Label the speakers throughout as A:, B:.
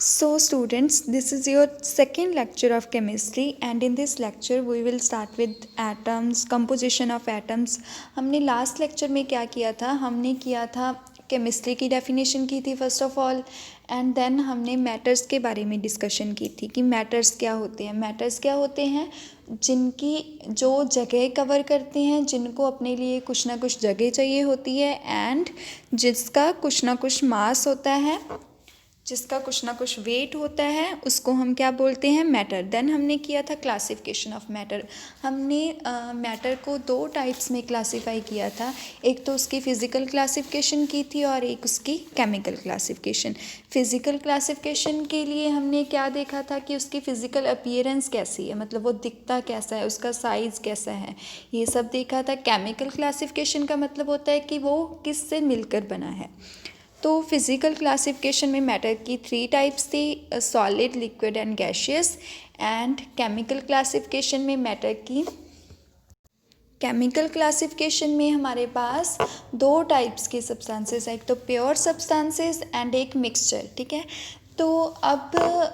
A: So students, this is your second lecture of chemistry and in this lecture we will start with atoms, composition of atoms. हमने last lecture में क्या किया था? हमने किया था केमिस्ट्री की डेफिनेशन की थी first of all, and then हमने मैटर्स के बारे में डिस्कशन की थी कि मैटर्स क्या होते हैं. मैटर्स क्या होते हैं? जिनकी जो जगह कवर करते हैं, जिनको अपने लिए कुछ ना कुछ जगह चाहिए होती है एंड जिसका कुछ ना कुछ मास होता है, जिसका कुछ ना कुछ वेट होता है, उसको हम क्या बोलते हैं? मैटर. देन हमने किया था क्लासिफिकेशन ऑफ मैटर. हमने मैटर को दो टाइप्स में क्लासीफाई किया था. एक तो उसकी फ़िज़िकल क्लासिफिकेशन की थी और एक उसकी केमिकल क्लासिफिकेशन. फ़िज़िकल क्लासिफिकेशन के लिए हमने क्या देखा था कि उसकी फ़िज़िकल अपीयरेंस कैसी है, मतलब वो दिखता कैसा है, उसका साइज़ कैसा है, ये सब देखा था. केमिकल क्लासिफिकेशन का मतलब होता है कि वो किससे मिलकर बना है. तो फिज़िकल क्लासिफिकेशन में मैटर की 3 टाइप्स थी, solid, liquid and gaseous. And chemical classification में मैटर की केमिकल क्लासिफिकेशन में हमारे पास 2 टाइप्स के सब्सटेंसेस है, एक तो प्योर सब्सटेंसेस एंड एक मिक्सचर. ठीक है, तो अब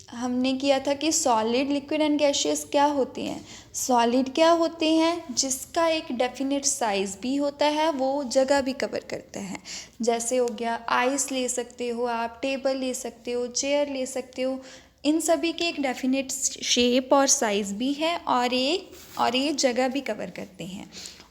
A: हमने किया था कि सॉलिड, लिक्विड एंड गैशियस क्या होती हैं. सॉलिड क्या होते हैं? जिसका एक डेफिनेट साइज़ भी होता है, वो जगह भी कवर करता है. जैसे हो गया आइस ले सकते हो आप, टेबल ले सकते हो, चेयर ले सकते हो. इन सभी के एक डेफिनेट शेप और साइज़ भी है और ये जगह भी कवर करते हैं.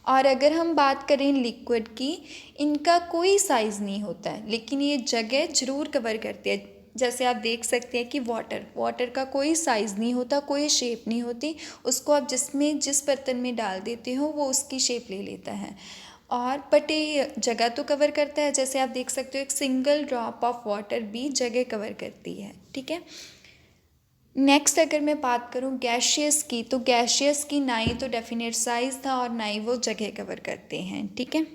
A: और अगर हम बात करें लिक्विड की, इनका कोई साइज़ नहीं होता है लेकिन ये जगह ज़रूर कवर करती है. जैसे आप देख सकते हैं कि वाटर का कोई साइज़ नहीं होता, कोई शेप नहीं होती. उसको आप जिस बर्तन में डाल देते हो वो उसकी शेप ले लेता है. और बट ये जगह तो कवर करता है. जैसे आप देख सकते हो एक सिंगल ड्रॉप ऑफ वाटर भी जगह कवर करती है. ठीक है, नेक्स्ट अगर मैं बात करूँ गैशियस की, तो गैशियस की ना ही तो डेफिनेट साइज़ था और ना ही वो जगह कवर करते हैं. ठीक है,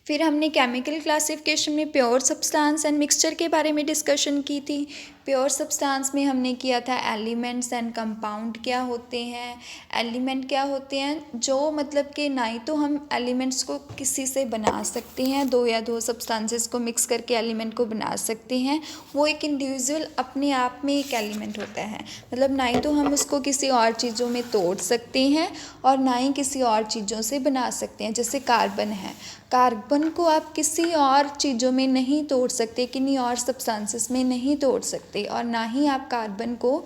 A: फिर हमने केमिकल क्लासिफिकेशन में प्योर सब्सटेंस एंड मिक्सचर के बारे में डिस्कशन की थी. प्योर सब्सटेंस में हमने किया था एलिमेंट्स एंड कंपाउंड क्या होते हैं. एलिमेंट क्या होते हैं? जो मतलब कि ना ही तो हम एलिमेंट्स को किसी से बना सकते हैं, दो या दो सब्सटेंसेस को मिक्स करके एलिमेंट को बना सकते हैं. वो एक इंडिविजुअल अपने आप में एक एलिमेंट होता है. मतलब ना ही तो हम उसको किसी और चीज़ों में तोड़ सकते हैं और ना ही किसी और चीज़ों से बना सकते हैं. जैसे कार्बन है, कार्बन को आप किसी और चीज़ों में नहीं तोड़ सकते, किन्हीं और सब्सटेंसेस में नहीं तोड़ सकते, और ना ही आप कार्बन को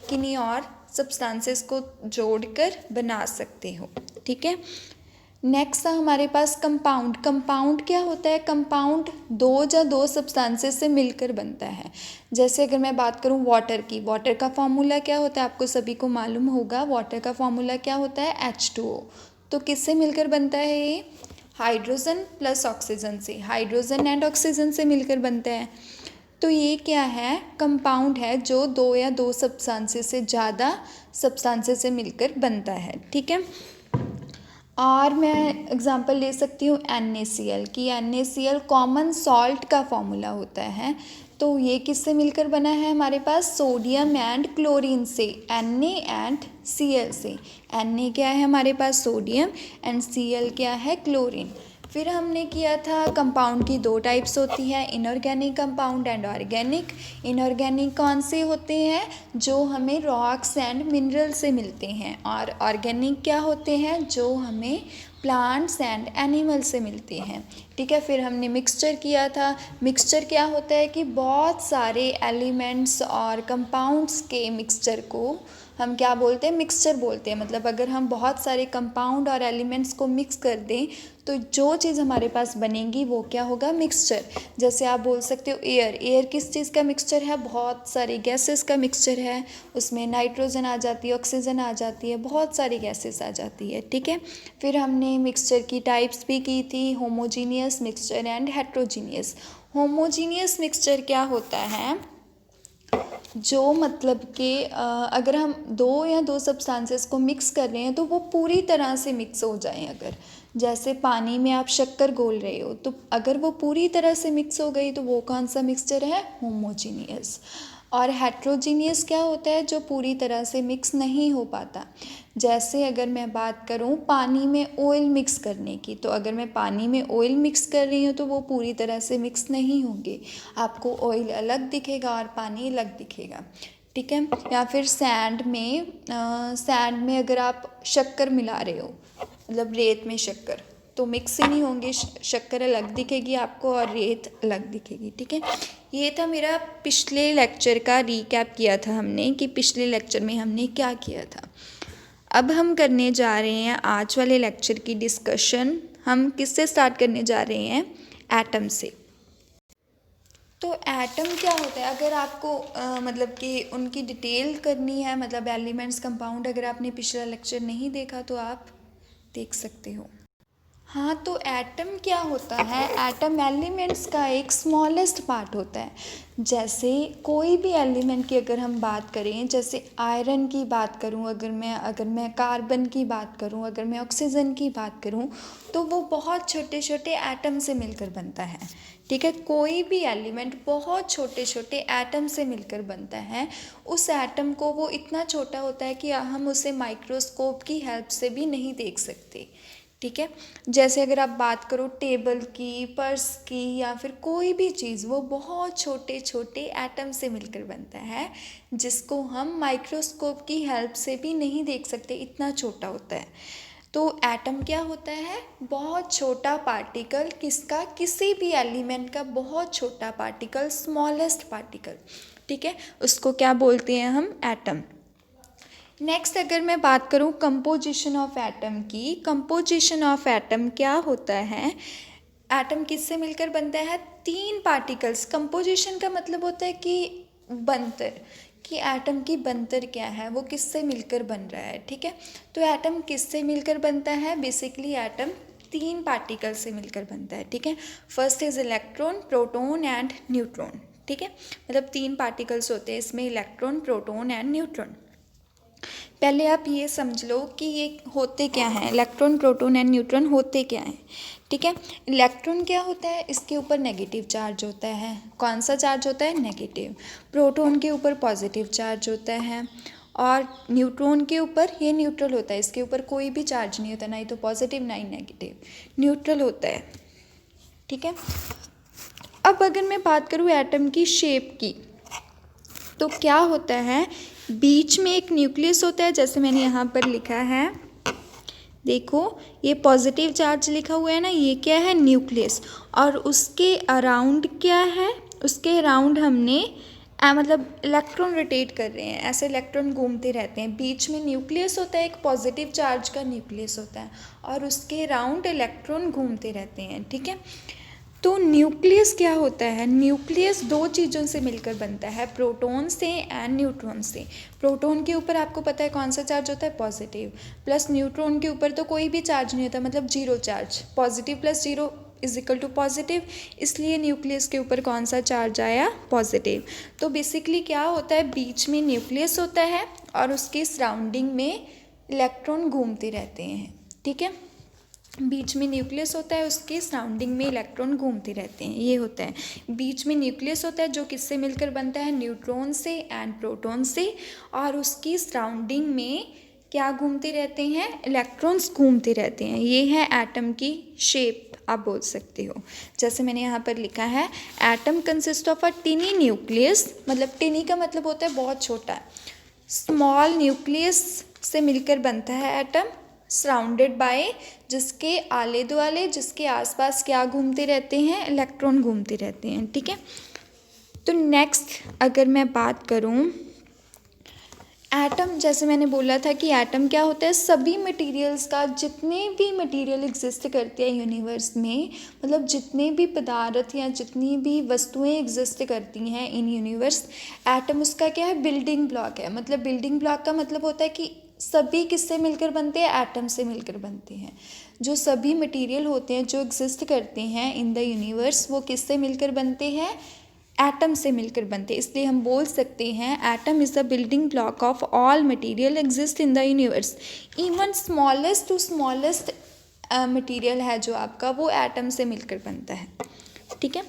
A: किन्हीं और सब्सटेंसेस को जोड़कर बना सकते हो. ठीक है, नेक्स्ट था हमारे पास कंपाउंड. कंपाउंड क्या होता है? कंपाउंड दो सब्सटेंसेस से मिलकर बनता है. जैसे अगर मैं बात करूं वाटर की, वाटर का फॉर्मूला क्या होता है? आपको सभी को मालूम होगा. वाटर का फॉर्मूला क्या होता है? H2O. तो किससे मिलकर बनता है ये? हाइड्रोजन प्लस ऑक्सीजन से, हाइड्रोजन एंड ऑक्सीजन से मिलकर बनता है. तो ये क्या है? कंपाउंड है जो दो या दो सब्सटेंसेस से ज़्यादा सब्सटेंसेस से मिलकर बनता है. ठीक है, और मैं एग्जांपल ले सकती हूँ NaCl की. NaCl कॉमन सॉल्ट का फॉर्मूला होता है. तो ये किससे मिलकर बना है? हमारे पास सोडियम एंड क्लोरीन से, Na एंड Cl से. Na क्या है हमारे पास? सोडियम, एंड Cl क्या है? क्लोरीन. फिर हमने किया था कंपाउंड की 2 टाइप्स होती है, inorganic compound and organic. Inorganic कौन से होते हैं? जो हमें रॉक्स एंड मिनरल से मिलते हैं. और ऑर्गेनिक क्या होते हैं? जो हमें प्लांट्स एंड एनिमल से मिलते हैं. ठीक है, फिर हमने मिक्सचर किया था. मिक्सचर क्या होता है कि बहुत सारे एलिमेंट्स और कंपाउंड्स के मिक्सचर को हम क्या बोलते हैं? मिक्सचर बोलते हैं. मतलब अगर हम बहुत सारे कंपाउंड और एलिमेंट्स को मिक्स कर दें तो जो चीज़ हमारे पास बनेगी वो क्या होगा? मिक्सचर. जैसे आप बोल सकते हो एयर. एयर किस चीज़ का मिक्सचर है? बहुत सारी गैसेस का मिक्सचर है. उसमें नाइट्रोजन आ जाती है, ऑक्सीजन आ जाती है, बहुत सारी गैसेस आ जाती है. ठीक है, फिर हमने मिक्सचर की टाइप्स भी की थी, homogeneous mixture and heterogeneous. Homogeneous mixture क्या होता है? जो मतलब कि अगर हम दो या दो सब्सटेंसेस को मिक्स कर रहे हैं तो वो पूरी तरह से मिक्स हो जाएं. अगर जैसे पानी में आप शक्कर घोल रहे हो, तो अगर वो पूरी तरह से मिक्स हो गई तो वो कौन सा मिक्सचर है? होमोजीनियस. और हेट्रोजीनियस क्या होता है, जो पूरी तरह से मिक्स नहीं हो पाता। जैसे अगर मैं बात करूँ पानी में ऑयल मिक्स करने की, तो अगर मैं पानी में ऑयल मिक्स कर रही हूँ तो वो पूरी तरह से मिक्स नहीं होंगे, आपको ऑयल अलग दिखेगा और पानी अलग दिखेगा, ठीक है। या फिर सैंड में अगर आप शक्कर मिला रहे हो, मतलब रेत में शक्कर, तो मिक्स ही नहीं होंगे, शक्कर अलग दिखेगी आपको और रेत अलग दिखेगी, ठीक है। ये था मेरा पिछले लेक्चर का रीकैप किया था हमने कि पिछले लेक्चर में हमने क्या किया था। अब हम करने जा रहे हैं आज वाले लेक्चर की डिस्कशन। हम किससे स्टार्ट करने जा रहे हैं, एटम से। तो एटम क्या होता है, अगर आपको मतलब कि उनकी डिटेल करनी है, मतलब एलिमेंट्स कंपाउंड, अगर आपने पिछला लेक्चर नहीं देखा तो आप देख सकते हो। हाँ, तो एटम क्या होता है, एटम एलिमेंट्स का एक स्मॉलेस्ट पार्ट होता है। जैसे कोई भी एलिमेंट की अगर हम बात करें, जैसे आयरन की बात करूं, अगर मैं कार्बन की बात करूं, अगर मैं ऑक्सीजन की बात करूं, तो वो बहुत छोटे छोटे एटम से मिलकर बनता है, ठीक है। कोई भी एलिमेंट बहुत छोटे छोटे एटम से मिलकर बनता है। उस एटम को वो इतना छोटा होता है कि हम उसे माइक्रोस्कोप की हेल्प से भी नहीं देख सकते, ठीक है। जैसे अगर आप बात करो टेबल की, पर्स की, या फिर कोई भी चीज़, वो बहुत छोटे छोटे एटम से मिलकर बनता है, जिसको हम माइक्रोस्कोप की हेल्प से भी नहीं देख सकते, इतना छोटा होता है। तो एटम क्या होता है, बहुत छोटा पार्टिकल, किसका, किसी भी एलिमेंट का बहुत छोटा पार्टिकल, स्मॉलेस्ट पार्टिकल, ठीक है, उसको क्या बोलते हैं हम, एटम। नेक्स्ट अगर मैं बात करूँ कंपोजिशन ऑफ एटम की, कंपोजिशन ऑफ एटम क्या होता है, एटम किससे मिलकर बनता है, 3 पार्टिकल्स। कंपोजिशन का मतलब होता है कि बनतर, कि एटम की बनतर क्या है, वो किससे मिलकर बन रहा है, ठीक है। तो एटम किससे मिलकर बनता है, बेसिकली एटम 3 पार्टिकल से मिलकर बनता है, ठीक है। First is electron, proton and neutron, ठीक है। मतलब 3 पार्टिकल्स होते हैं इसमें, इलेक्ट्रॉन, प्रोटॉन एंड न्यूट्रॉन। पहले आप ये समझ लो कि ये होते क्या हैं, इलेक्ट्रॉन, प्रोटॉन एंड न्यूट्रॉन होते क्या हैं, ठीक है। इलेक्ट्रॉन क्या होता है, इसके ऊपर नेगेटिव चार्ज होता है। कौन सा चार्ज होता है, नेगेटिव। प्रोटॉन के ऊपर पॉजिटिव चार्ज होता है, और न्यूट्रॉन के ऊपर ये न्यूट्रल होता है, इसके ऊपर कोई भी चार्ज नहीं होता, ना ही तो पॉजिटिव ना ही नेगेटिव, न्यूट्रल होता है, ठीक है। अब अगर मैं बात करूँ एटम की शेप की, तो क्या होता है, बीच में एक न्यूक्लियस होता है, जैसे मैंने यहाँ पर लिखा है, देखो ये पॉजिटिव चार्ज लिखा हुआ है ना, ये क्या है, न्यूक्लियस। और उसके अराउंड क्या है, उसके अराउंड हमने मतलब इलेक्ट्रॉन रोटेट कर रहे हैं, ऐसे इलेक्ट्रॉन घूमते रहते हैं। बीच में न्यूक्लियस होता है, एक पॉजिटिव चार्ज का न्यूक्लियस होता है, और उसके अराउंड इलेक्ट्रॉन घूमते रहते हैं, ठीक है। तो न्यूक्लियस क्या होता है, न्यूक्लियस 2 चीज़ों से मिलकर बनता है, प्रोटॉन से एंड न्यूट्रॉन से। प्रोटॉन के ऊपर आपको पता है कौन सा चार्ज होता है, पॉजिटिव, प्लस न्यूट्रॉन के ऊपर तो कोई भी चार्ज नहीं होता, मतलब 0 charge, positive plus 0 is equal to positive, इसलिए न्यूक्लियस के ऊपर कौन सा चार्ज आया, पॉजिटिव। तो बेसिकली क्या होता है, बीच में न्यूक्लियस होता है और उसके सराउंडिंग में इलेक्ट्रॉन घूमते रहते हैं, ठीक है। बीच में न्यूक्लियस होता है, उसके सराउंडिंग में इलेक्ट्रॉन घूमते रहते हैं, ये होता है। बीच में न्यूक्लियस होता है जो किससे मिलकर बनता है, न्यूट्रॉन से एंड प्रोटॉन से, और उसकी सराउंडिंग में क्या घूमते रहते हैं, इलेक्ट्रॉन्स घूमते रहते हैं। ये है एटम की शेप, आप बोल सकते हो। जैसे मैंने यहाँ पर लिखा है, atom consist of a टिनी nucleus, मतलब टिनी का मतलब होता है बहुत छोटा, स्मॉल न्यूक्लियस से मिलकर बनता है एटम, सराउंडेड बाय, जिसके आले दुआले, जिसके आसपास क्या घूमते रहते हैं, इलेक्ट्रॉन घूमते रहते हैं, ठीक है। तो नेक्स्ट अगर मैं बात करूं एटम, जैसे मैंने बोला था कि एटम क्या होता है, सभी मटेरियल्स का, जितने भी मटेरियल एग्जिस्ट करते हैं यूनिवर्स में, मतलब जितने भी पदार्थ या जितनी भी वस्तुएं एग्जिस्ट करती हैं इन यूनिवर्स, एटम उसका क्या है, बिल्डिंग ब्लॉक है। मतलब बिल्डिंग ब्लॉक का मतलब होता है कि सभी किससे मिलकर बनते हैं, एटम से मिलकर बनते हैं। जो सभी मटेरियल होते हैं जो एग्जिस्ट करते हैं इन द यूनिवर्स, वो किससे मिलकर बनते हैं, एटम से मिलकर बनते हैं। इसलिए हम बोल सकते हैं atom is the building block of all material exist in the universe. Even smallest to smallest material है जो आपका, वो एटम से मिलकर बनता है, ठीक है।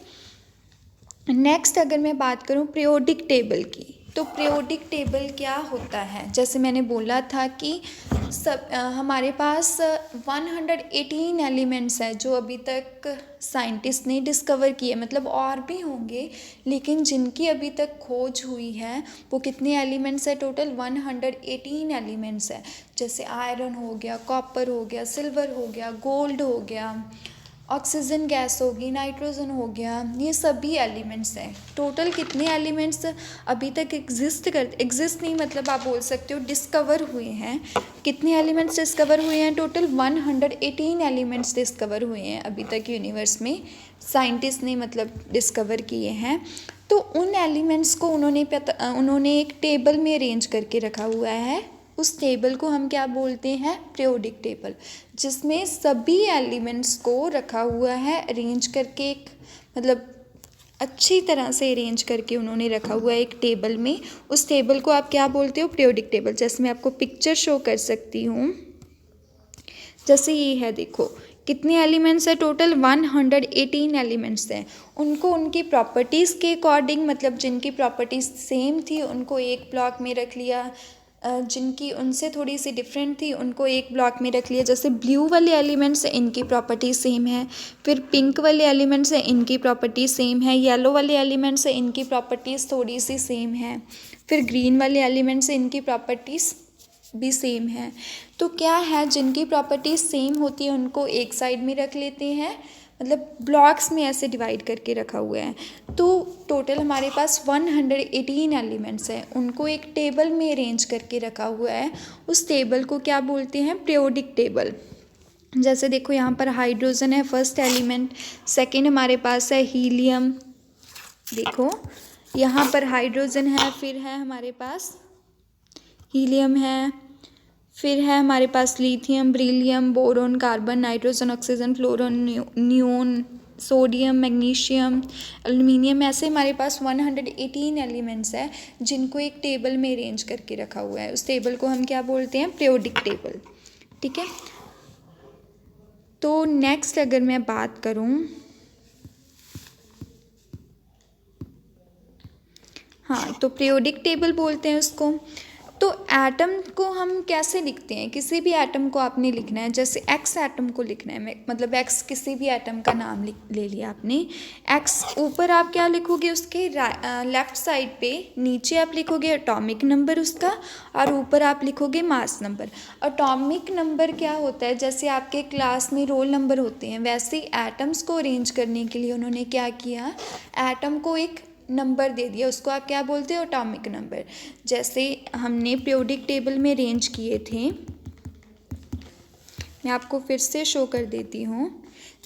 A: नेक्स्ट अगर मैं बात करूँ पीरियोडिक टेबल की, तो पीरियोडिक टेबल क्या होता है, जैसे मैंने बोला था कि हमारे पास 118 एलिमेंट्स हैं जो अभी तक साइंटिस्ट ने डिस्कवर किए, मतलब और भी होंगे लेकिन जिनकी अभी तक खोज हुई है वो कितने एलिमेंट्स है, टोटल 118 एलिमेंट्स है। जैसे आयरन हो गया, कॉपर हो गया, सिल्वर हो गया, गोल्ड हो गया, ऑक्सीजन गैस होगी, नाइट्रोजन हो गया, ये सभी एलिमेंट्स हैं। टोटल कितने एलिमेंट्स अभी तक एग्जिस्ट नहीं, मतलब आप बोल सकते हो डिस्कवर हुए हैं। कितने एलिमेंट्स डिस्कवर हुए हैं, टोटल 118 एलिमेंट्स डिस्कवर हुए हैं अभी तक यूनिवर्स में, साइंटिस्ट ने मतलब डिस्कवर किए हैं। तो उन एलिमेंट्स को उन्होंने एक टेबल में अरेंज करके रखा हुआ है। उस टेबल को हम क्या बोलते हैं, पीरियोडिक टेबल, जिसमें सभी एलिमेंट्स को रखा हुआ है अरेंज करके, एक मतलब अच्छी तरह से अरेंज करके उन्होंने रखा हुआ है एक टेबल में। उस टेबल को आप क्या बोलते हो, पीरियोडिक टेबल। जैसे मैं आपको पिक्चर शो कर सकती हूँ, जैसे ये है, देखो कितने एलिमेंट्स है, टोटल 118 एलिमेंट्स हैं। उनको उनकी प्रॉपर्टीज़ के अकॉर्डिंग, मतलब जिनकी प्रॉपर्टीज़ सेम थी उनको एक ब्लॉक में रख लिया, जिनकी उनसे थोड़ी सी डिफरेंट थी उनको एक ब्लॉक में रख लिया। जैसे ब्लू वाले एलिमेंट्स हैं, इनकी प्रॉपर्टी सेम है। फिर पिंक वाले एलिमेंट्स हैं, इनकी प्रॉपर्टी सेम है। येलो वाले एलिमेंट्स हैं, इनकी प्रॉपर्टीज़ थोड़ी सी सेम है। फिर ग्रीन वाले एलिमेंट्स हैं, इनकी प्रॉपर्टीज़ भी सेम है। तो क्या है, जिनकी प्रॉपर्टीज़ सेम होती है उनको एक साइड में रख लेते हैं, मतलब ब्लॉक्स में ऐसे डिवाइड करके रखा हुआ है। तो टोटल हमारे पास 118 एलिमेंट्स हैं, उनको एक टेबल में अरेंज करके रखा हुआ है। उस टेबल को क्या बोलते हैं, पीरियोडिक टेबल। जैसे देखो यहाँ पर हाइड्रोजन है फर्स्ट एलिमेंट, सेकेंड हमारे पास है हीलियम, देखो यहाँ पर हाइड्रोजन है, फिर है हमारे पास हीलियम है, फिर है हमारे पास lithium, beryllium, boron, carbon, nitrogen, oxygen, fluorine, neon, sodium, magnesium, aluminium. ऐसे हमारे पास 118 एलिमेंट्स है जिनको एक टेबल में अरेंज करके रखा हुआ है। उस टेबल को हम क्या बोलते हैं, पीरियोडिक टेबल। ठीक है, तो नेक्स्ट अगर मैं बात करूँ, हाँ, तो पीरियोडिक टेबल बोलते हैं उसको। तो एटम को हम कैसे लिखते हैं, किसी भी एटम को आपने लिखना है, जैसे एक्स एटम को लिखना है, मतलब एक्स किसी भी एटम का नाम ले लिया आपने। एक्स ऊपर आप क्या लिखोगे, उसके लेफ्ट साइड पे नीचे आप लिखोगे एटॉमिक नंबर उसका, और ऊपर आप लिखोगे मास नंबर। एटॉमिक नंबर क्या होता है, जैसे आपके क्लास में रोल नंबर होते हैं, वैसे ही एटम्स को अरेंज करने के लिए उन्होंने क्या किया, एटम को एक नंबर दे दिया, उसको आप क्या बोलते हो, एटॉमिक नंबर। जैसे हमने पीरियोडिक टेबल में अरेंज किए थे, मैं आपको फिर से शो कर देती हूँ।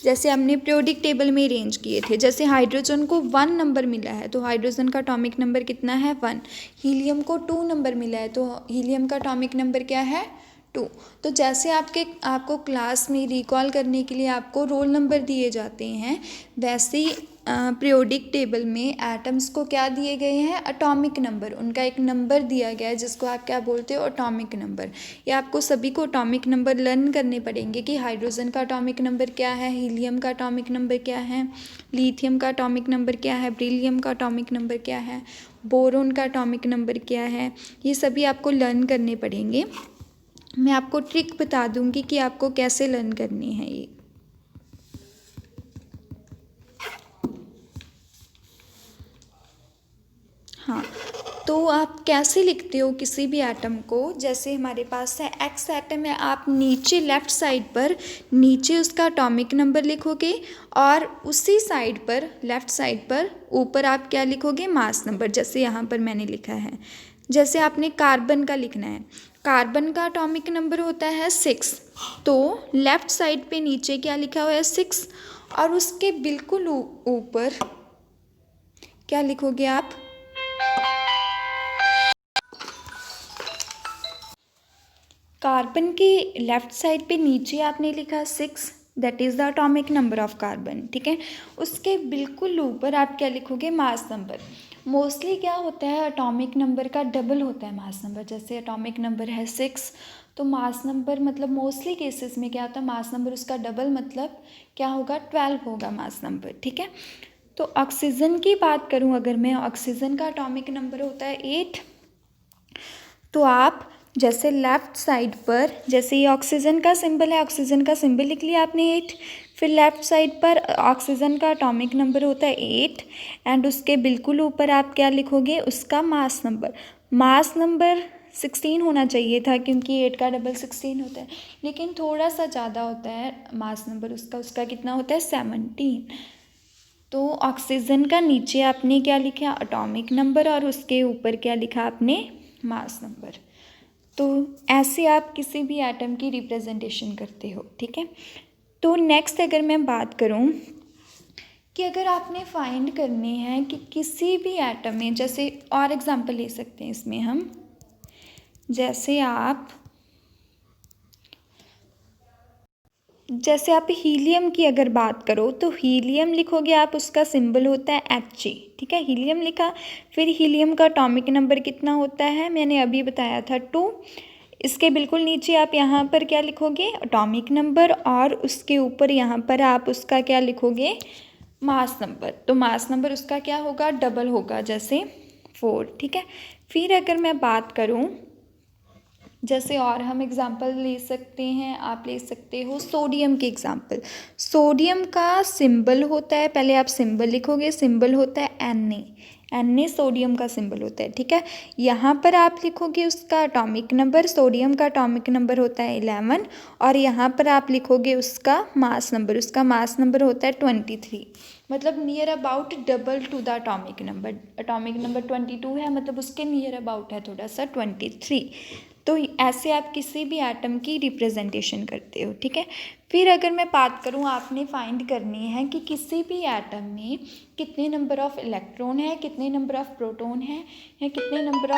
A: जैसे हमने पीरियोडिक टेबल में अरेंज किए थे, जैसे हाइड्रोजन को 1 नंबर मिला है तो हाइड्रोजन का एटॉमिक नंबर कितना है, 1। हीलियम को 2 नंबर मिला है तो हीलियम का एटॉमिक नंबर क्या है, 2। तो जैसे आपको क्लास में रिकॉल करने के लिए आपको रोल नंबर दिए जाते हैं, वैसे ही पीरियोडिक टेबल में एटम्स को क्या दिए गए हैं, एटॉमिक नंबर। उनका एक नंबर दिया गया है जिसको आप क्या बोलते हो, एटॉमिक नंबर। ये आपको सभी को एटॉमिक नंबर लर्न करने पड़ेंगे कि हाइड्रोजन का एटॉमिक नंबर क्या है, हीलियम का एटॉमिक नंबर क्या है, लिथियम का एटॉमिक नंबर क्या है, बेरिलियम का एटॉमिक नंबर क्या है, बोरोन का एटॉमिक नंबर क्या है। ये सभी आपको लर्न करने पड़ेंगे। मैं आपको ट्रिक बता दूंगी कि आपको कैसे लर्न करनी है ये। हाँ, तो आप कैसे लिखते हो किसी भी एटम को, जैसे हमारे पास है एक्स एटम है, आप नीचे लेफ़्ट साइड पर नीचे उसका एटॉमिक नंबर लिखोगे, और उसी साइड पर लेफ़्ट साइड पर ऊपर आप क्या लिखोगे, मास नंबर। जैसे यहाँ पर मैंने लिखा है, जैसे आपने कार्बन का लिखना है, कार्बन का एटॉमिक नंबर होता है 6, तो लेफ़्ट साइड पे नीचे क्या लिखा हुआ है, 6, और उसके बिल्कुल ऊपर क्या लिखोगे आप, कार्बन के लेफ़्ट साइड पे नीचे आपने लिखा 6, that is the atomic number of carbon. ठीक है, उसके बिल्कुल ऊपर आप क्या लिखोगे, मास नंबर। मोस्टली क्या होता है, एटॉमिक नंबर का डबल होता है मास नंबर। जैसे एटॉमिक नंबर है 6, तो मास नंबर मतलब मोस्टली केसेस में क्या होता है, मास नंबर उसका डबल, मतलब क्या होगा, 12 होगा मास नंबर। ठीक है, तो ऑक्सीजन की बात करूं अगर मैं, ऑक्सीजन का एटॉमिक नंबर होता है 8। तो आप जैसे लेफ़्ट साइड पर, जैसे ये ऑक्सीजन का सिंबल है, ऑक्सीजन का सिंबल लिख लिया आपने 8। फिर लेफ़्ट साइड पर ऑक्सीजन का एटॉमिक नंबर होता है 8 एंड उसके बिल्कुल ऊपर आप क्या लिखोगे, उसका मास नंबर। मास नंबर 16 होना चाहिए था क्योंकि 8 का डबल 16 होता है, लेकिन थोड़ा सा ज़्यादा होता है मास नंबर उसका कितना होता है 17। तो ऑक्सीजन का नीचे आपने क्या लिखा, एटॉमिक नंबर, और उसके ऊपर क्या लिखा आपने, मास नंबर। तो ऐसे आप किसी भी एटम की रिप्रेजेंटेशन करते हो, ठीक है। तो नेक्स्ट अगर मैं बात करूं कि अगर आपने फाइंड करने हैं कि किसी भी एटम में, जैसे और एग्जांपल ले सकते हैं इसमें हम, जैसे आप हीलियम की अगर बात करो तो हीलियम लिखोगे आप, उसका सिंबल होता है He, ठीक है। हीलियम लिखा, फिर हीलियम का एटॉमिक नंबर कितना होता है, मैंने अभी बताया था 2। इसके बिल्कुल नीचे आप यहाँ पर क्या लिखोगे, एटॉमिक नंबर, और उसके ऊपर यहाँ पर आप उसका क्या लिखोगे, मास नंबर। तो मास नंबर उसका क्या होगा, डबल होगा, जैसे 4, ठीक है। फिर अगर मैं बात करूँ, जैसे और हम एग्ज़ाम्पल ले सकते हैं, आप ले सकते हो सोडियम के एग्ज़ाम्पल। सोडियम का सिंबल होता है, पहले आप सिंबल लिखोगे, सिंबल होता है Na सोडियम का सिंबल होता है, ठीक है। यहाँ पर आप लिखोगे उसका एटॉमिक नंबर, सोडियम का एटॉमिक नंबर होता है 11, और यहाँ पर आप लिखोगे उसका मास नंबर, उसका मास नंबर होता है 23। मतलब near about double two the atomic number 22 है, मतलब उसके नियर अबाउट है थोड़ा सा 23। तो ऐसे आप किसी भी एटम की रिप्रेजेंटेशन करते हो, ठीक है। फिर अगर मैं बात करूँ, आपने फाइंड करनी है कि किसी भी एटम में कितने नंबर ऑफ इलेक्ट्रॉन है, कितने नंबर ऑफ प्रोटॉन है, या कितने नंबर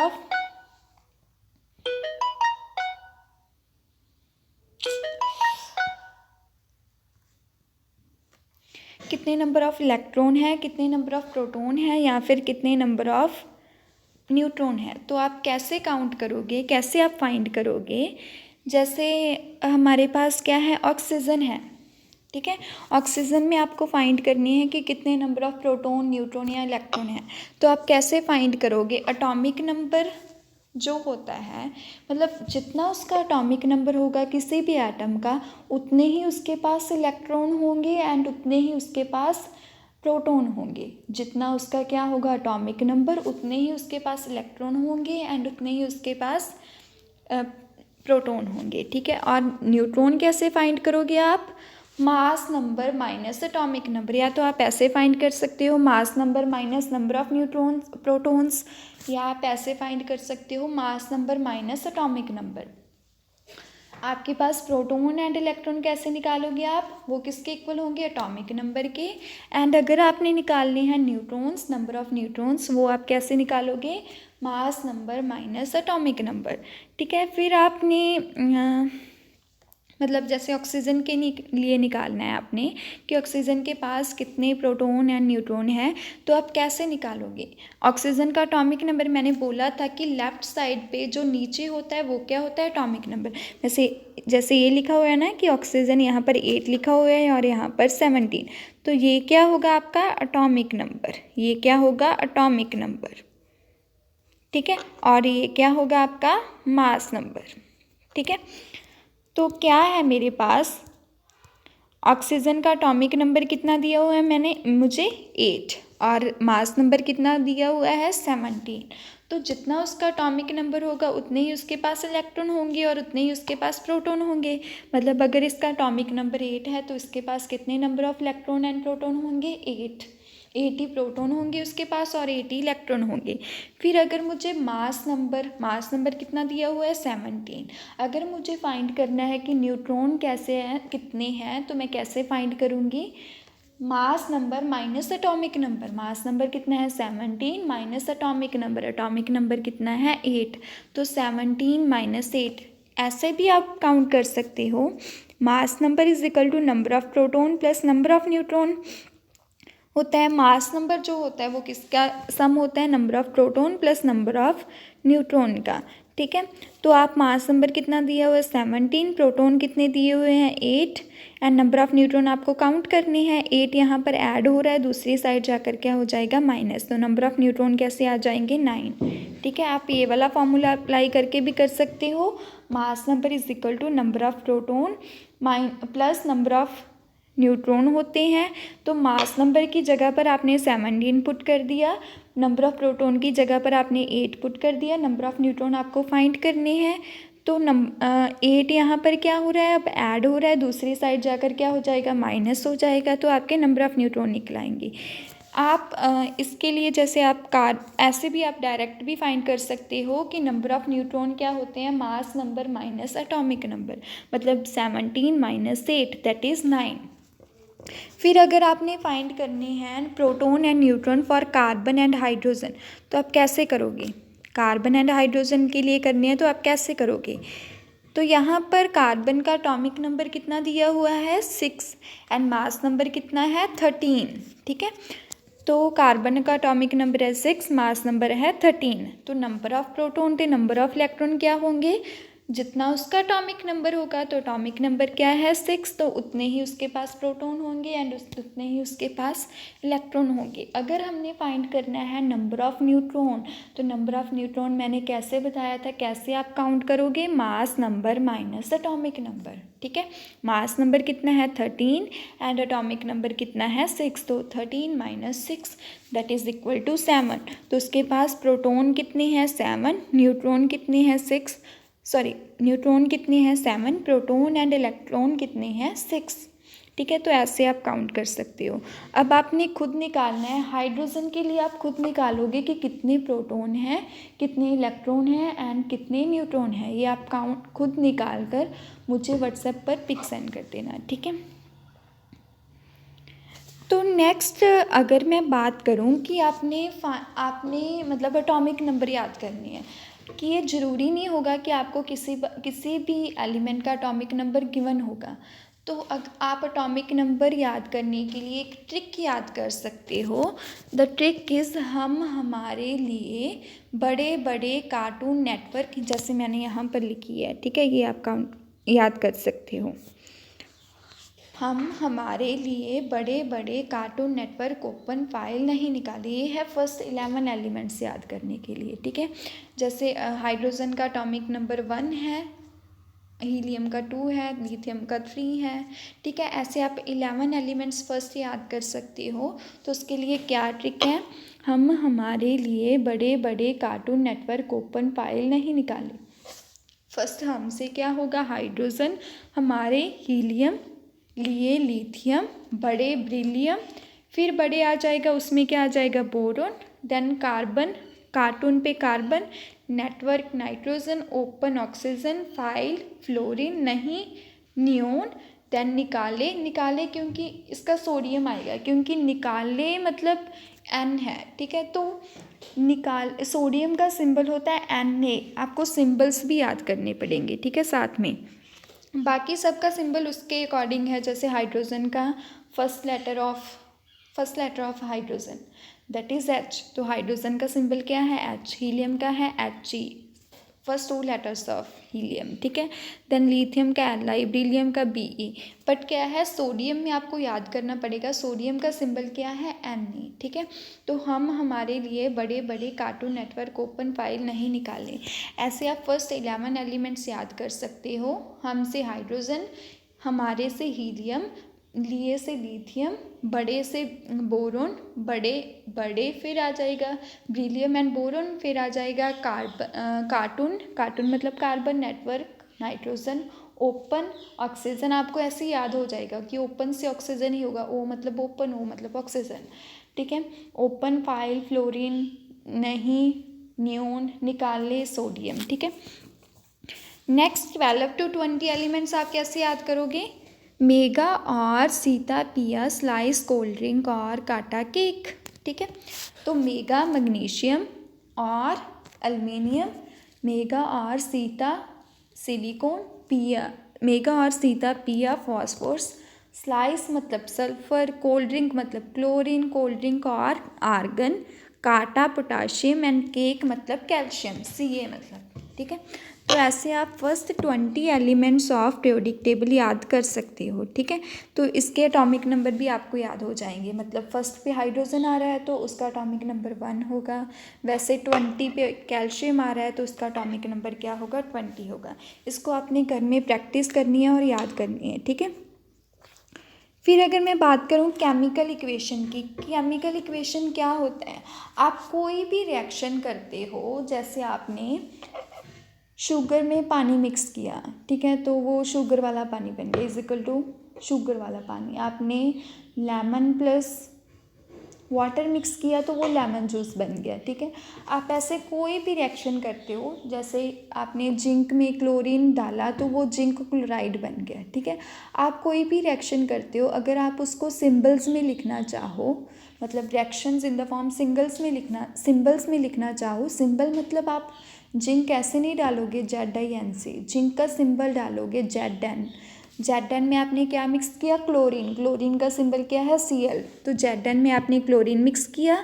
A: ऑफ इलेक्ट्रॉन है, कितने नंबर ऑफ प्रोटॉन है, या फिर कितने नंबर ऑफ न्यूट्रॉन है। तो आप कैसे काउंट करोगे, कैसे आप फाइंड करोगे, जैसे हमारे पास क्या है, ऑक्सीजन है, ठीक है। ऑक्सीजन में आपको फाइंड करनी है कि कितने नंबर ऑफ प्रोटॉन, न्यूट्रॉन या इलेक्ट्रॉन है। तो आप कैसे फाइंड करोगे, एटॉमिक नंबर जो होता है, मतलब जितना उसका एटॉमिक नंबर होगा किसी भी एटम का, उतने ही उसके पास इलेक्ट्रॉन होंगे एंड उतने ही उसके पास प्रोटॉन होंगे। जितना उसका क्या होगा एटॉमिक नंबर, उतने ही उसके पास इलेक्ट्रॉन होंगे एंड उतने ही उसके पास प्रोटॉन होंगे, ठीक है। और न्यूट्रॉन कैसे फाइंड करोगे आप, mass number minus atomic number, या तो आप ऐसे फाइंड कर सकते हो mass number minus number of neutrons protons, या आप ऐसे फाइंड कर सकते हो mass number minus atomic number. आपके पास प्रोटॉन एंड इलेक्ट्रॉन कैसे निकालोगे आप, वो किसके इक्वल होंगे, एटॉमिक नंबर के। एंड अगर आपने निकालने हैं न्यूट्रॉन्स, नंबर ऑफ न्यूट्रॉन्स, वो आप कैसे निकालोगे, mass number minus atomic number, ठीक है। फिर आपने मतलब जैसे ऑक्सीजन के लिए निकालना है आपने कि ऑक्सीजन के पास कितने प्रोटॉन एंड न्यूट्रॉन है, तो आप कैसे निकालोगे। ऑक्सीजन का एटॉमिक नंबर मैंने बोला था कि लेफ़्ट साइड पे जो नीचे होता है वो क्या होता है, एटॉमिक नंबर। जैसे ये लिखा हुआ है ना कि ऑक्सीजन, यहाँ पर 8 लिखा हुआ है और यहाँ पर 17, तो ये क्या होगा आपका एटॉमिक नंबर, ये क्या होगा एटॉमिक नंबर, ठीक है। और ये क्या होगा आपका मास नंबर, ठीक है। तो क्या है मेरे पास, ऑक्सीजन का एटॉमिक नंबर कितना दिया हुआ है मुझे 8, और मास नंबर कितना दिया हुआ है 17। तो जितना उसका एटॉमिक नंबर होगा उतने ही उसके पास इलेक्ट्रॉन होंगे और उतने ही उसके पास प्रोटॉन होंगे। मतलब अगर इसका एटॉमिक नंबर 8 है तो इसके पास कितने number of electron and proton होंगे, 8 ही प्रोटॉन होंगे उसके पास और 8 ही इलेक्ट्रॉन होंगे। फिर अगर मुझे मास नंबर कितना दिया हुआ है 17, अगर मुझे फाइंड करना है कि न्यूट्रॉन कैसे हैं, कितने हैं, तो मैं कैसे फाइंड करूँगी, mass number minus atomic number. Mass number कितना है 17 माइनस एटॉमिक नंबर कितना है 8, तो 17 माइनस 8, ऐसे भी आप काउंट कर सकते हो। Mass number is equal to number of proton plus number of neutron होता है। मास नंबर जो होता है वो किसका सम होता है, number of proton plus number of neutron का, ठीक है। तो आप मास नंबर कितना दिया हुआ है 17, प्रोटॉन कितने दिए हुए हैं 8 एंड नंबर ऑफ़ न्यूट्रॉन आपको काउंट करने हैं। 8 यहाँ पर ऐड हो रहा है, दूसरी साइड जाकर क्या हो जाएगा माइनस, तो नंबर ऑफ़ न्यूट्रॉन कैसे आ जाएंगे 9। ठीक है, आप ये वाला फॉर्मूला अप्लाई करके भी कर सकते हो। Mass number is equal to number of proton plus number of neutron होते हैं। तो मास नंबर की जगह पर आपने 17 पुट कर दिया, नंबर ऑफ़ प्रोटॉन की जगह पर आपने 8 पुट कर दिया, नंबर ऑफ़ न्यूट्रॉन आपको फाइंड करने हैं। तो 8 यहाँ पर क्या हो रहा है, अब ऐड हो रहा है, दूसरी साइड जाकर क्या हो जाएगा माइनस हो जाएगा, तो आपके नंबर ऑफ़ न्यूट्रॉन निकल आएंगे। आप इसके लिए जैसे आप ऐसे भी आप डायरेक्ट भी फाइंड कर सकते हो कि नंबर ऑफ़ न्यूट्रॉन क्या होते हैं, mass number minus atomic number, मतलब 17 माइनस 8 दैट इज़ 9। फिर अगर आपने फाइंड करने हैं proton and neutron for carbon and hydrogen, तो आप कैसे करोगे, कार्बन एंड हाइड्रोजन के लिए करने हैं तो आप कैसे करोगे। तो यहाँ पर कार्बन का एटॉमिक नंबर कितना दिया हुआ है 6 एंड मास नंबर कितना है 13। ठीक है, तो कार्बन का एटॉमिक नंबर है 6, मास नंबर है 13, तो नंबर ऑफ़ प्रोटॉन तो नंबर ऑफ़ इलेक्ट्रॉन क्या होंगे, जितना उसका एटॉमिक नंबर होगा, तो एटॉमिक नंबर क्या है 6, तो उतने ही उसके पास प्रोटॉन होंगे एंड उतने ही उसके पास इलेक्ट्रॉन होंगे। अगर हमने फाइंड करना है नंबर ऑफ़ न्यूट्रॉन, तो नंबर ऑफ़ न्यूट्रॉन मैंने कैसे बताया था, कैसे आप काउंट करोगे, mass number minus atomic number. ठीक है, मास नंबर कितना है 13 एंड एटॉमिक नंबर कितना है 6, तो 13 minus 6 that is equal to 7। तो उसके पास प्रोटॉन कितने हैं 7, न्यूट्रॉन कितने हैं 6, न्यूट्रॉन कितने हैं 7, प्रोटॉन एंड इलेक्ट्रॉन कितने हैं 6। ठीक है, तो ऐसे आप काउंट कर सकते हो। अब आपने खुद निकालना है, हाइड्रोजन के लिए आप खुद निकालोगे कि कितने प्रोटॉन हैं, कितने इलेक्ट्रॉन हैं एंड कितने न्यूट्रॉन हैं, ये आप काउंट खुद निकाल कर मुझे व्हाट्सएप पर पिक सेंड कर देना। ठीक है, तो नेक्स्ट अगर मैं बात करूं कि आपने मतलब एटॉमिक नंबर याद करनी है, कि ये ज़रूरी नहीं होगा कि आपको किसी भी एलिमेंट का एटॉमिक नंबर गिवन होगा। तो आप एटॉमिक नंबर याद करने के लिए एक ट्रिक याद कर सकते हो। द ट्रिक इज़ हम हमारे लिए बड़े बड़े कार्टून नेटवर्क, जैसे मैंने यहाँ पर लिखी है, ठीक है, ये आप याद कर सकते हो। हम हमारे लिए बड़े बड़े कार्टून नेटवर्क ओपन फाइल नहीं निकाले, ये है फर्स्ट 11 एलिमेंट्स याद करने के लिए। ठीक है, जैसे हाइड्रोजन का एटॉमिक नंबर 1 है, हीलियम का 2 है, लिथियम का 3 है। ठीक है, ऐसे आप 11 एलिमेंट्स फर्स्ट याद कर सकते हो। तो उसके लिए क्या ट्रिक है, हम हमारे लिए बड़े बड़े कार्टून नेटवर्क ओपन फाइल नहीं निकाले। फर्स्ट हमसे क्या होगा, हाइड्रोजन, हमारे हीलियम, लिए लिथियम, बड़े ब्रिलियम, फिर बड़े आ जाएगा उसमें क्या आ जाएगा बोरोन, देन कार्बन, कार्टून पे carbon, network nitrogen, open oxygen, file fluorine नहीं, नियोन, देन निकाले क्योंकि इसका सोडियम आएगा, क्योंकि निकाले मतलब एन है। ठीक है, तो सोडियम का सिंबल होता है Na, आपको सिंबल्स भी याद करने पड़ेंगे। ठीक है, साथ में बाकी सबका सिंबल उसके अकॉर्डिंग है, जैसे हाइड्रोजन का first letter of hydrogen that is H, तो हाइड्रोजन का सिंबल क्या है H, हीलियम का है He, first 2 letters of helium. ठीक है, देन लिथियम का Li, ब्रिलियम का Be, बट क्या है सोडियम में आपको याद करना पड़ेगा, सोडियम का सिंबल क्या है Na। ठीक है, तो हम हमारे लिए बड़े बड़े कार्टून नेटवर्क ओपन फाइल नहीं निकाले। ऐसे आप फर्स्ट 11 एलिमेंट्स याद कर सकते हो, हमसे हाइड्रोजन, हमारे से हीलियम, लिए से लिथियम, बड़े से बोरोन, बड़े फिर आ जाएगा ब्रिलियम एंड बोरोन, फिर आ जाएगा कार्टून मतलब carbon, network nitrogen, open oxygen, आपको ऐसे ही याद हो जाएगा कि ओपन से ऑक्सीजन ही होगा, ओ मतलब ओपन, ओ मतलब ऑक्सीजन। ठीक है, ओपन फाइल फ्लोरीन नहीं, नियोन, निकाले सोडियम। ठीक है, नेक्स्ट 12 to 20 एलिमेंट्स आप कैसे याद करोगे, मेगा और सीता पिया स्लाइस कोल्ड ड्रिंक और काटा केक। ठीक है, तो मेगा मैग्नीशियम और एल्युमिनियम, मेगा और सीता सिलिकॉन, पिया मेगा और सीता पिया फॉस्फोरस, स्लाइस मतलब सल्फर, कोल्ड ड्रिंक मतलब क्लोरीन, कोल्ड ड्रिंक और आर्गन, काटा पोटाशियम एंड केक मतलब कैल्शियम, Ca मतलब। ठीक है। तो ऐसे आप first 20 elements of periodic table याद कर सकते हो, ठीक है। तो इसके एटॉमिक नंबर भी आपको याद हो जाएंगे, मतलब फर्स्ट पे हाइड्रोजन आ रहा है तो उसका एटॉमिक नंबर 1 होगा, वैसे 20 पे कैल्शियम आ रहा है तो उसका एटॉमिक नंबर क्या होगा, 20 होगा। इसको आपने घर में प्रैक्टिस करनी है और याद करनी है, ठीक है। फिर अगर मैं बात करूँ केमिकल इक्वेशन की, केमिकल इक्वेशन क्या होता है, आप कोई भी रिएक्शन करते हो, जैसे आपने शुगर में पानी मिक्स किया, ठीक है, तो वो शुगर वाला पानी बन गया इज इक्वल टू शुगर वाला पानी। आपने लेमन प्लस वाटर मिक्स किया तो वो लेमन जूस बन गया, ठीक है। आप ऐसे कोई भी रिएक्शन करते हो, जैसे आपने जिंक में क्लोरीन डाला तो वो जिंक क्लोराइड बन गया, ठीक है। आप कोई भी रिएक्शन करते हो, अगर आप उसको सिंबल्स में लिखना चाहो, मतलब reactions in the form symbols में लिखना चाहो, सिंबल मतलब आप जिंक ऐसे नहीं डालोगे ZIN से, जिंक का सिंबल डालोगे ZN। ZN में आपने क्या मिक्स किया, क्लोरीन, क्लोरीन का सिंबल क्या है Cl, तो ZN में आपने क्लोरीन मिक्स किया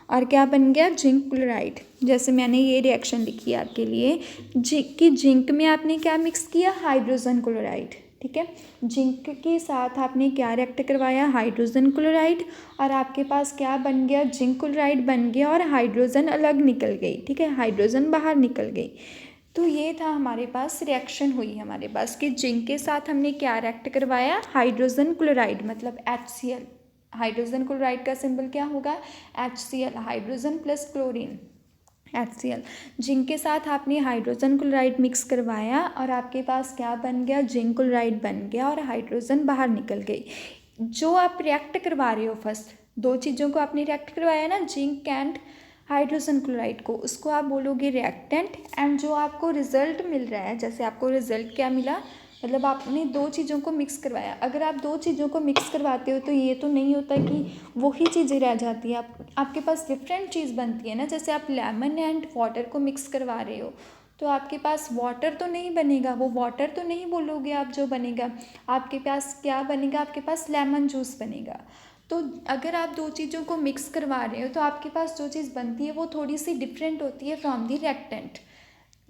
A: और क्या बन गया, जिंक क्लोराइड। जैसे मैंने ये रिएक्शन लिखी है आपके लिए कि जिंक में आपने क्या मिक्स किया, हाइड्रोजन क्लोराइड, ठीक है। जिंक के साथ आपने क्या रिएक्ट करवाया, हाइड्रोजन क्लोराइड, और आपके पास क्या बन गया, जिंक क्लोराइड बन गया और हाइड्रोजन अलग निकल गई, ठीक है, हाइड्रोजन बाहर निकल गई। तो ये था हमारे पास रिएक्शन हुई हमारे पास कि जिंक के साथ हमने क्या रिएक्ट करवाया, हाइड्रोजन क्लोराइड मतलब HCl। हाइड्रोजन क्लोराइड का सिंबल क्या होगा, HCl, hydrogen plus chlorine HCl। Zinc के साथ आपने हाइड्रोजन क्लोराइड मिक्स करवाया और आपके पास क्या बन गया, जिंक क्लोराइड बन गया और हाइड्रोजन बाहर निकल गई। जो आप रिएक्ट करवा रहे हो, फर्स्ट दो चीज़ों को आपने रिएक्ट करवाया ना, जिंक एंड हाइड्रोजन क्लोराइड को, उसको आप बोलोगे रिएक्टेंट। एंड जो आपको रिजल्ट मिल रहा है, जैसे आपको रिजल्ट क्या मिला, मतलब आपने दो चीज़ों को मिक्स करवाया। अगर आप दो चीज़ों को मिक्स करवाते हो तो ये तो नहीं होता कि वही चीज़ें रह जाती है, आपके पास डिफरेंट चीज़ बनती है ना। जैसे आप लेमन एंड वाटर को मिक्स करवा रहे हो तो आपके पास वाटर तो नहीं बनेगा, वो वाटर तो नहीं बोलोगे आप, जो बनेगा आपके पास क्या बनेगा, आपके पास लेमन जूस बनेगा। तो अगर आप दो चीज़ों को मिक्स करवा रहे हो तो आपके पास जो चीज़ बनती है वो थोड़ी सी डिफरेंट होती है फ्रॉम दी रिएक्टेंट।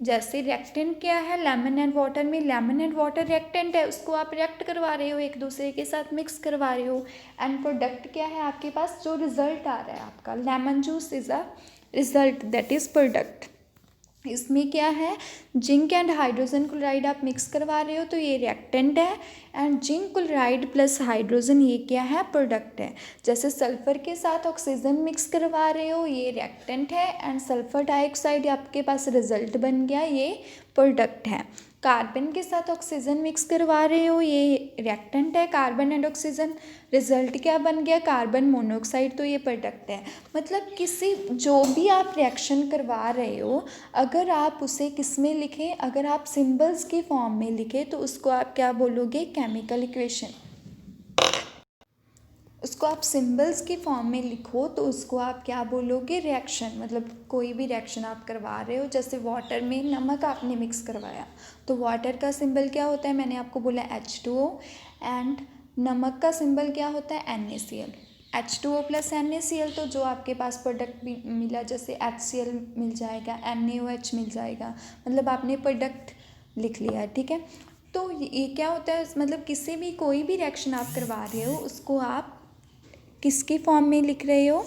A: जैसे रिएक्टेंट क्या है, लेमन एंड वाटर में लेमन एंड वाटर रिएक्टेंट है, उसको आप रिएक्ट करवा रहे हो, एक दूसरे के साथ मिक्स करवा रहे हो। एंड प्रोडक्ट क्या है आपके पास, जो रिजल्ट आ रहा है आपका, lemon juice is a result, that is product. इसमें क्या है, जिंक एंड हाइड्रोजन क्लोराइड आप मिक्स करवा रहे हो तो ये रिएक्टेंट है, and zinc chloride plus hydrogen ये क्या है, प्रोडक्ट है। जैसे सल्फर के साथ ऑक्सीजन मिक्स करवा रहे हो, ये रिएक्टेंट है, एंड सल्फर डाइऑक्साइड आपके पास रिजल्ट बन गया, ये प्रोडक्ट है। कार्बन के साथ ऑक्सीजन मिक्स करवा रहे हो, ये रिएक्टेंट है, कार्बन एंड ऑक्सीजन, रिजल्ट क्या बन गया, कार्बन मोनोऑक्साइड, तो ये प्रोडक्ट है। मतलब किसी जो भी आप रिएक्शन करवा रहे हो, अगर आप उसे किस में लिखें, अगर आप सिंबल्स के फॉर्म में लिखें तो उसको आप क्या बोलोगे, केमिकल इक्वेशन। उसको आप सिंबल्स के फॉर्म में लिखो तो उसको आप क्या बोलोगे, रिएक्शन। मतलब कोई भी रिएक्शन आप करवा रहे हो, जैसे वाटर में नमक आपने मिक्स करवाया तो वाटर का सिंबल क्या होता है, मैंने आपको बोला H2O, एंड नमक का सिंबल क्या होता है, NaCl। H2O प्लस NaCl, तो जो आपके पास प्रोडक्ट भी मिला, जैसे HCl मिल जाएगा, NaOH मिल जाएगा, मतलब आपने प्रोडक्ट लिख लिया, ठीक है। तो ये क्या होता है, मतलब किसी भी कोई भी रिएक्शन आप करवा रहे हो उसको आप किसके फॉर्म में लिख रहे हो,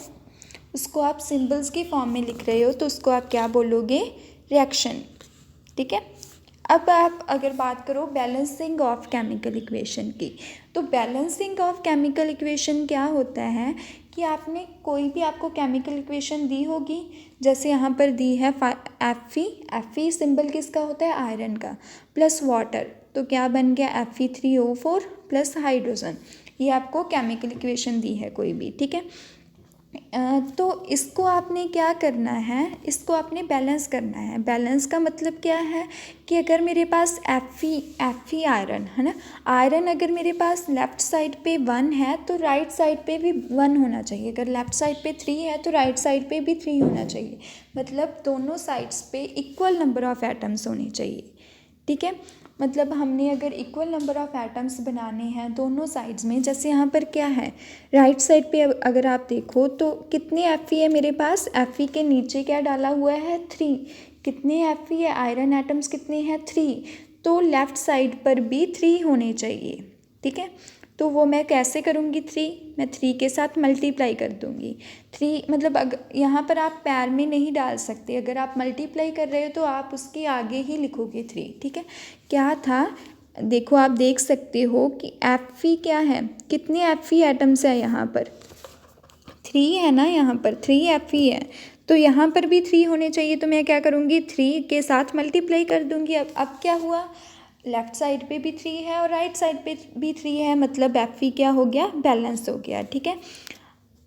A: उसको आप सिंबल्स के फॉर्म में लिख रहे हो तो उसको आप क्या बोलोगे, रिएक्शन, ठीक है। अब आप अगर बात करो बैलेंसिंग ऑफ केमिकल इक्वेशन की, तो बैलेंसिंग ऑफ केमिकल इक्वेशन क्या होता है कि आपने कोई भी आपको केमिकल इक्वेशन दी होगी, जैसे यहाँ पर दी है Fe सिंबल किसका होता है, आयरन का, प्लस वाटर, तो क्या बन गया Fe3O4 प्लस हाइड्रोजन, ये आपको केमिकल इक्वेशन दी है कोई भी, ठीक है। तो इसको आपने क्या करना है, इसको आपने बैलेंस करना है। बैलेंस का मतलब क्या है कि अगर मेरे पास Fe आयरन है ना, आयरन अगर मेरे पास लेफ़्ट साइड पे 1 है तो राइट साइड पे भी 1 होना चाहिए, अगर लेफ़्ट साइड पे 3 है तो राइट साइड पे भी 3 होना चाहिए, मतलब दोनों साइड्स पे इक्वल नंबर ऑफ़ एटम्स होने चाहिए, ठीक है। मतलब हमने अगर इक्वल नंबर ऑफ़ एटम्स बनाने हैं दोनों साइड्स में, जैसे यहाँ पर क्या है, राइट साइड पे अगर आप देखो तो कितने Fe है मेरे पास, Fe के नीचे क्या डाला हुआ है, 3, कितने Fe है, आयरन एटम्स कितने हैं 3, तो लेफ़्ट साइड पर भी 3 होने चाहिए, ठीक है। तो वो मैं कैसे करूँगी 3, मैं 3 के साथ मल्टीप्लाई कर दूँगी। 3 मतलब यहाँ पर आप पैर में नहीं डाल सकते, अगर आप मल्टीप्लाई कर रहे हो तो आप उसके आगे ही लिखोगे 3, ठीक है। क्या था, देखो आप देख सकते हो कि Fe क्या है, कितने Fe एटम्स है यहाँ पर 3 है ना, यहाँ पर 3 Fe है, तो यहाँ पर भी 3 होने चाहिए। तो मैं क्या करूँगी 3 के साथ मल्टीप्लाई कर दूँगी। अब क्या हुआ, लेफ़्ट साइड पे भी 3 है और राइट साइड पे भी 3 है, मतलब Fe क्या हो गया, बैलेंस हो गया, ठीक है।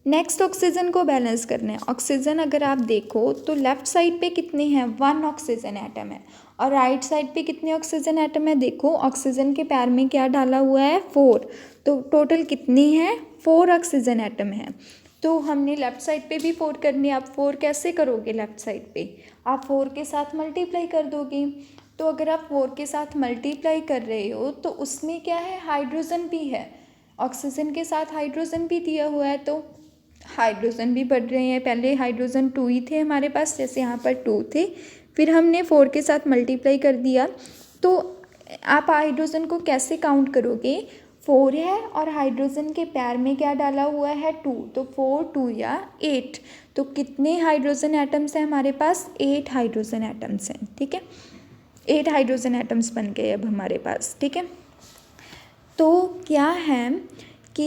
A: नेक्स्ट ऑक्सीजन को बैलेंस करना है। ऑक्सीजन अगर आप देखो तो लेफ़्ट साइड पे कितने हैं, 1 ऑक्सीजन एटम है, और राइट साइड पे कितने ऑक्सीजन एटम है, देखो ऑक्सीजन के पैर में क्या डाला हुआ है 4, तो टोटल कितने हैं 4 ऑक्सीजन एटम हैं। तो हमने लेफ़्ट साइड पे भी 4 करनी है। आप 4 कैसे करोगे, लेफ़्ट साइड पे आप 4 के साथ मल्टीप्लाई कर दोगे। तो अगर आप 4 के साथ मल्टीप्लाई कर रहे हो तो उसमें क्या है, हाइड्रोजन भी है, ऑक्सीजन के साथ हाइड्रोजन भी दिया हुआ है, तो हाइड्रोजन भी बढ़ रहे हैं। पहले हाइड्रोजन 2 ही थे हमारे पास, जैसे यहाँ पर 2 थे, फिर हमने 4 के साथ मल्टीप्लाई कर दिया। तो आप हाइड्रोजन को कैसे काउंट करोगे, 4 है और हाइड्रोजन के पैर में क्या डाला हुआ है 2, तो 4 2 या 8, तो कितने हाइड्रोजन एटम्स हैं हमारे पास, 8 हाइड्रोजन एटम्स हैं, ठीक है। 8 हाइड्रोजन एटम्स बन गए अब हमारे पास, ठीक है। तो क्या है कि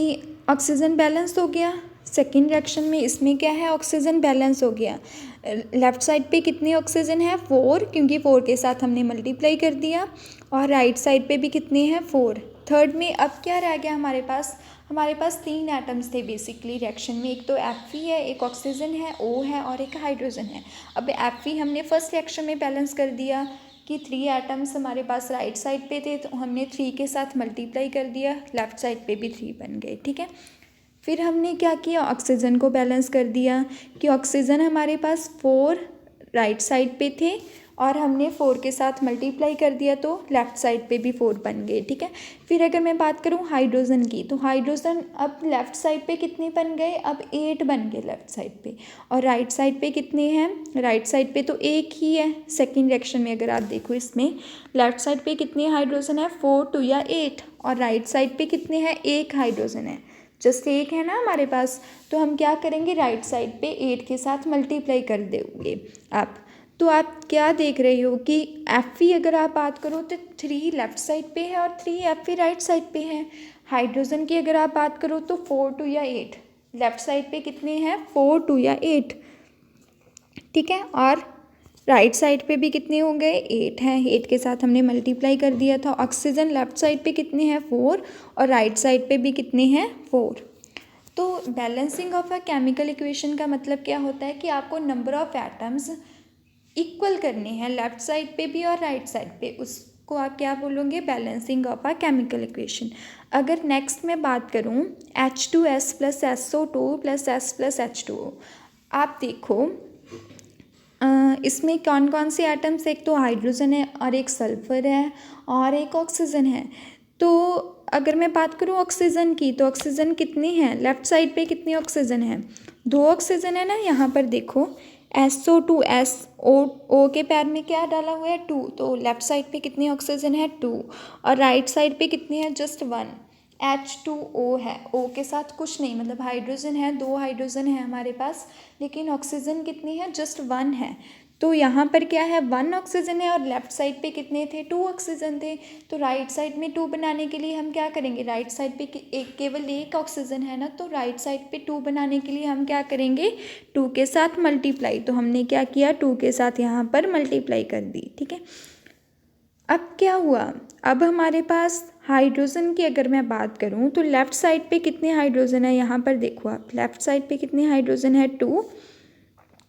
A: ऑक्सीजन बैलेंस हो गया। सेकेंड रिएक्शन में इसमें क्या है, ऑक्सीजन बैलेंस हो गया। लेफ़्ट साइड पे कितनी ऑक्सीजन है 4, क्योंकि 4 के साथ हमने मल्टीप्लाई कर दिया, और राइट साइड पे भी कितने हैं 4। थर्ड में अब क्या रह गया हमारे पास 3 एटम्स थे बेसिकली रिएक्शन में, एक तो Fe है, एक ऑक्सीजन है O है, और एक हाइड्रोजन है। अब Fe हमने फर्स्ट रिएक्शन में बैलेंस कर दिया कि 3 एटम्स हमारे पास राइट साइड पे थे, तो हमने 3 के साथ मल्टीप्लाई कर दिया, लेफ़्ट साइड पे भी 3 बन गए, ठीक है। फिर हमने क्या किया, ऑक्सीजन को बैलेंस कर दिया कि ऑक्सीजन हमारे पास 4 राइट साइड पे थे, और हमने 4 के साथ मल्टीप्लाई कर दिया, तो लेफ़्ट साइड पे भी 4 बन गए, ठीक है। फिर अगर मैं बात करूँ हाइड्रोजन की, तो हाइड्रोजन अब लेफ़्ट साइड पे कितने बन गए, अब 8 बन गए लेफ़्ट साइड पे, और राइट साइड पे कितने हैं, राइट साइड पे तो एक ही है। सेकेंड रिएक्शन में अगर आप देखो, इसमें लेफ़्ट साइड पे कितने हाइड्रोजन है 4 2 या 8, और राइट साइड पे कितने हैं, एक हाइड्रोजन है, जस्ट एक है ना हमारे पास। तो हम क्या करेंगे, राइट साइड पे 8 के साथ मल्टीप्लाई कर देंगे आप। तो आप क्या देख रहे हो कि Fe अगर आप बात करो तो 3 लेफ़्ट साइड पे है और 3 Fe राइट साइड पे है। हाइड्रोजन की अगर आप बात करो तो 4 2 या 8, लेफ़्ट साइड पे कितने हैं 4 2 या 8, ठीक है। और राइट साइड पे भी कितने हो गए 8 हैं, 8 के साथ हमने मल्टीप्लाई कर दिया था। ऑक्सीजन लेफ़्ट साइड पे कितने हैं 4, और राइट साइड पे भी कितने हैं 4। तो balancing of a chemical equation का मतलब क्या होता है कि आपको नंबर ऑफ एटम्स इक्वल करने हैं, लेफ़्ट साइड पे भी और राइट साइड पे, उसको आप क्या बोलोगे, balancing of a chemical equation. अगर नेक्स्ट मैं बात करूँ H2S + SO2 + S + H2O, आप देखो इसमें कौन कौन से एटम्स, एक तो हाइड्रोजन है और एक सल्फ़र है और एक ऑक्सीजन है। तो अगर मैं बात करूँ ऑक्सीजन की, तो ऑक्सीजन कितने हैं, लेफ़्ट साइड पे कितने ऑक्सीजन हैं, 2 ऑक्सीजन है ना। यहाँ पर देखो SO2 SO के पैर में क्या डाला हुआ है 2, तो लेफ़्ट साइड पे कितने ऑक्सीजन है 2, और राइट साइड पे कितने हैं जस्ट 1, H2O है, O के साथ कुछ नहीं, मतलब हाइड्रोजन है, 2 हाइड्रोजन है हमारे पास, लेकिन ऑक्सीजन कितनी है जस्ट 1 है। तो यहाँ पर क्या है 1 ऑक्सीजन है, और लेफ़्ट साइड पे कितने थे 2 ऑक्सीजन थे। तो राइट साइड में 2 बनाने के लिए हम क्या करेंगे, राइट साइड पे केवल एक ऑक्सीजन है ना, तो राइट साइड पे 2 बनाने के लिए हम क्या करेंगे 2 के साथ मल्टीप्लाई। तो हमने क्या किया 2 के साथ यहाँ पर मल्टीप्लाई कर दी, ठीक है। अब क्या हुआ, अब हमारे पास हाइड्रोजन की अगर मैं बात करूं तो लेफ़्ट साइड पे कितने हाइड्रोजन है, यहाँ पर देखो आप, लेफ़्ट साइड पे कितने हाइड्रोजन है 2,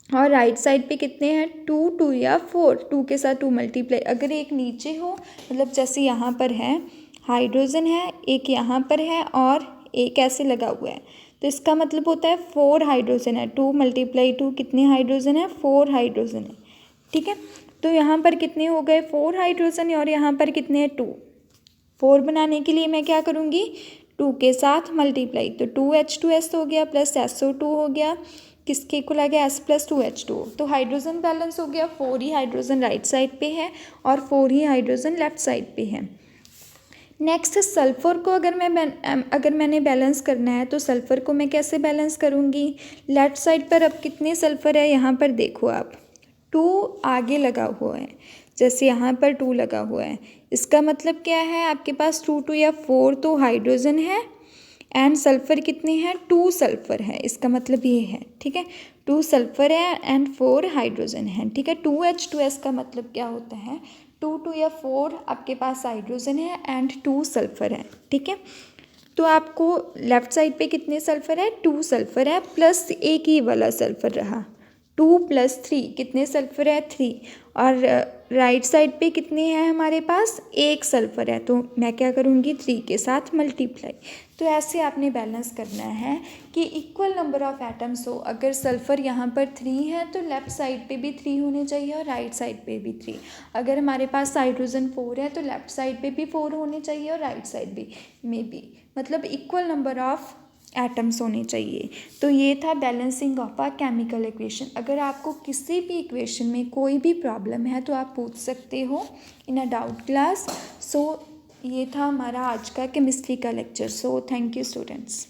A: और राइट साइड पे कितने हैं 2 2 या 4, 2 के साथ 2 मल्टीप्लाई। अगर एक नीचे हो, मतलब जैसे यहाँ पर है हाइड्रोजन है, एक यहाँ पर है और एक ऐसे लगा हुआ है, तो इसका मतलब होता है 4 हाइड्रोजन है, 2 × 2 कितने हाइड्रोजन है 4 हाइड्रोजन है, ठीक है। तो यहाँ पर कितने हो गए 4 हाइड्रोजन, और यहाँ पर कितने हैं 2। 4 बनाने के लिए मैं क्या करूँगी 2 के साथ मल्टीप्लाई, तो 2H2S हो गया प्लस SO2 हो गया, किसके इक्वल आ गया, S+2H2O। तो हाइड्रोजन बैलेंस हो गया, 4 ही हाइड्रोजन राइट साइड पे है और 4 ही हाइड्रोजन लेफ्ट साइड पे है। नेक्स्ट सल्फ़र को अगर मैंने बैलेंस करना है तो सल्फ़र को मैं कैसे बैलेंस करूँगी। लेफ्ट साइड पर अब कितने सल्फ़र है, यहाँ पर देखो आप 2 आगे लगा हुआ है, जैसे यहाँ पर 2 लगा हुआ है, इसका मतलब क्या है, आपके पास 2 या 4 तो हाइड्रोजन है एंड सल्फ़र कितने हैं, 2 सल्फ़र है, इसका मतलब ये है, ठीक है, 2 सल्फ़र है एंड 4 हाइड्रोजन है, ठीक है। 2H2S का मतलब क्या होता है, 2 या 4 आपके पास हाइड्रोजन है एंड 2 सल्फ़र है, ठीक है। तो आपको लेफ़्ट साइड पे कितने सल्फ़र है, 2 सल्फ़र है प्लस एक ही वाला सल्फ़र रहा, 2 + 3 कितने सल्फ़र है, 3। और राइट साइड पे कितने हैं हमारे पास, 1 सल्फ़र है, तो मैं क्या करूँगी 3 के साथ मल्टीप्लाई। तो ऐसे आपने बैलेंस करना है कि इक्वल नंबर ऑफ़ एटम्स हो। अगर सल्फ़र यहाँ पर 3 है तो लेफ़्ट साइड पे भी 3 होने चाहिए और राइट साइड पे भी 3। अगर हमारे पास हाइड्रोजन 4 है तो लेफ़्ट साइड पे भी 4 होने चाहिए और राइट साइड भी में भी, मतलब इक्वल नंबर ऑफ़ एटम्स होने चाहिए। तो ये था balancing of a chemical equation. अगर आपको किसी भी इक्वेशन में कोई भी प्रॉब्लम है तो आप पूछ सकते हो इन अ डाउट क्लास। सो ये था हमारा आज का केमिस्ट्री का lecture. So thank you students.